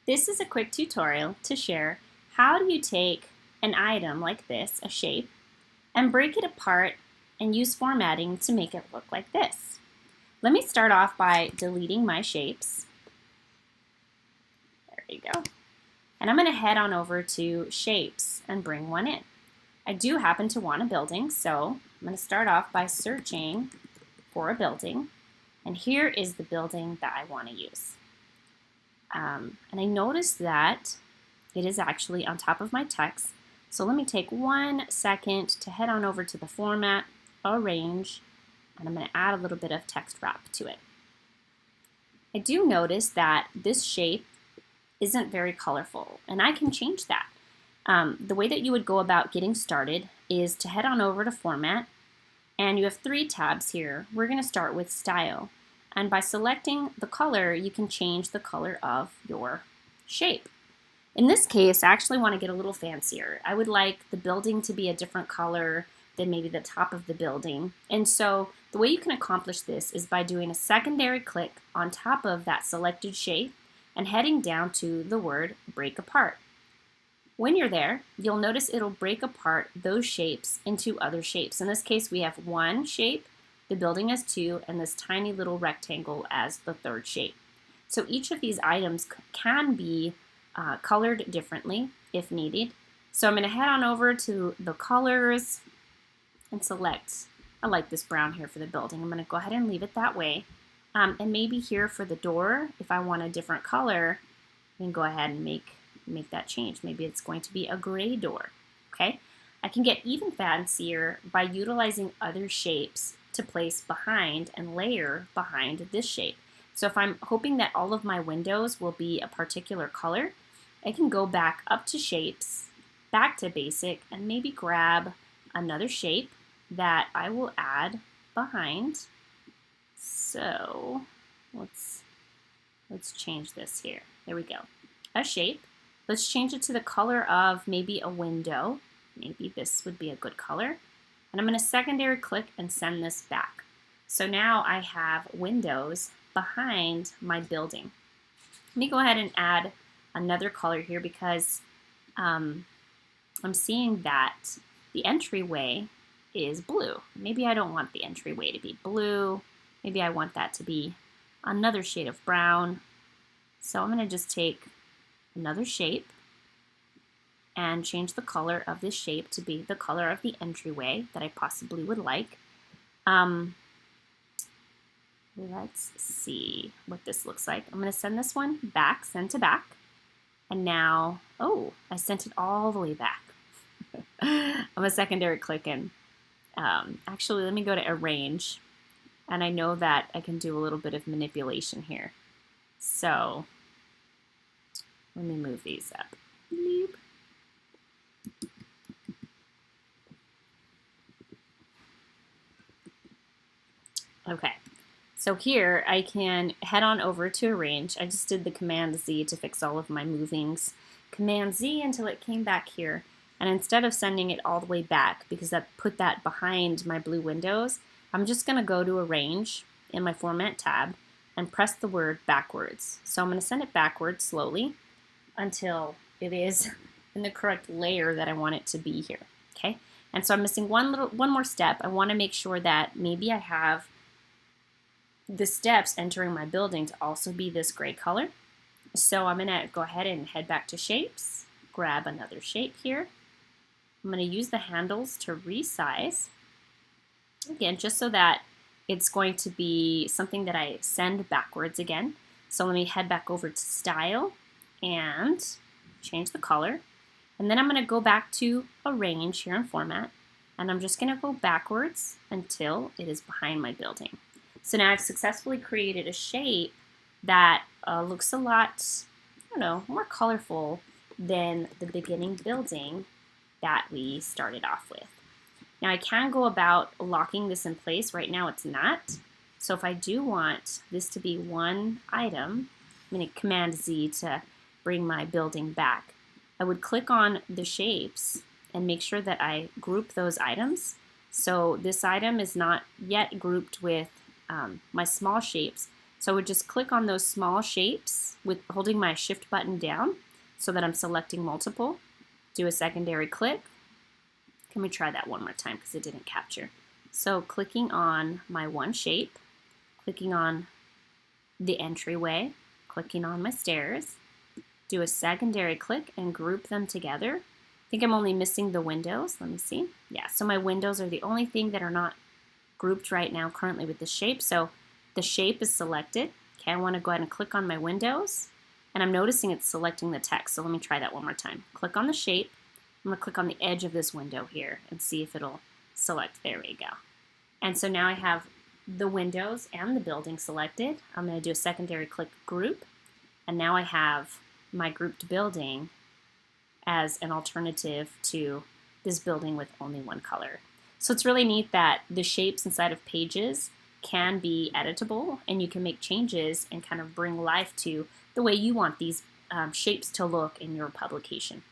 This is a quick tutorial to share how do you take an item like this, a shape, and break it apart and use formatting to make it look like this. Let me start off by deleting my shapes. There you go. And I'm going to head on over to Shapes and bring one in. I do happen to want a building, so I'm going to start off by searching for a building. And here is the building that I want to use. And I noticed that it is actually on top of my text. So let me take 1 second to head on over to the Format, Arrange, and I'm going to add a little bit of text wrap to it. I do notice that this shape isn't very colorful, and I can change that. The way that you would go about getting started is to head on over to Format, and you have 3 tabs here. We're going to start with Style. And by selecting the color, you can change the color of your shape. In this case, I actually want to get a little fancier. I would like the building to be a different color than maybe the top of the building. And so the way you can accomplish this is by doing a secondary click on top of that selected shape and heading down to the word Break Apart. When you're there, you'll notice it'll break apart those shapes into other shapes. In this case, we have 1 shape, the building has 2, and this tiny little rectangle as the 3rd shape. So each of these items can be colored differently if needed. So I'm going to head on over to the colors and select, I like this brown here for the building. I'm going to go ahead and leave it that way. And maybe here for the door, if I want a different color, I can go ahead and make that change. Maybe it's going to be a gray door. Okay? I can get even fancier by utilizing other shapes to place behind and layer behind this shape. So if I'm hoping that all of my windows will be a particular color, I can go back up to Shapes, back to Basic, and maybe grab another shape that I will add behind. So let's change this here. There we go. A shape. Let's change it to the color of maybe a window. Maybe this would be a good color. And I'm going to secondary click and send this back. So now I have windows behind my building. Let me go ahead and add another color here because I'm seeing that the entryway is blue. Maybe I don't want the entryway to be blue. Maybe I want that to be another shade of brown. So I'm going to just take another shape and change the color of this shape to be the color of the entryway that I possibly would like. Let's see what this looks like. I'm going to send this one back, send to back. And now, oh, I sent it all the way back. I'm a secondary click in. Actually, let me go to Arrange. And I know that I can do a little bit of manipulation here. So let me move these up. Beep. Okay, so here I can head on over to Arrange. I just did the Command Z to fix all of my movings. Command Z until it came back here. And instead of sending it all the way back, because that put that behind my blue windows, I'm just going to go to Arrange in my Format tab and press the word backwards. So I'm going to send it backwards slowly until it is in the correct layer that I want it to be here. Okay, and so I'm missing one more step. I want to make sure that maybe I have the steps entering my building to also be this gray color. So I'm going to go ahead and head back to Shapes, grab another shape here. I'm going to use the handles to resize. Again, just so that it's going to be something that I send backwards again. So let me head back over to Style and change the color. And then I'm going to go back to Arrange here in Format. And I'm just going to go backwards until it is behind my building. So now I've successfully created a shape that looks a lot, I don't know, more colorful than the beginning building that we started off with. Now I can go about locking this in place. Right now it's not. So if I do want this to be one item, I'm going to Command Z to bring my building back. I would click on the shapes and make sure that I group those items. So this item is not yet grouped with my small shapes, So I would just click on those small shapes with holding my shift button down so that I'm selecting multiple. Do a secondary click. Can we try that one more time because it didn't capture. So clicking on my one shape, clicking on the entryway, clicking on my stairs, do a secondary click and group them together. I think I'm only missing the windows. Let me see. Yeah, so my windows are the only thing that are not grouped right now currently with the shape. So the shape is selected. Okay, I want to go ahead and click on my windows, and I'm noticing it's selecting the text. So let me try that one more time. Click on the shape. I'm going to click on the edge of this window here and see if it'll select. There we go. And so now I have the windows and the building selected. I'm going to do a secondary click group, and now I have my grouped building as an alternative to this building with only one color. So it's really neat that the shapes inside of pages can be editable, and you can make changes and kind of bring life to the way you want these shapes to look in your publication.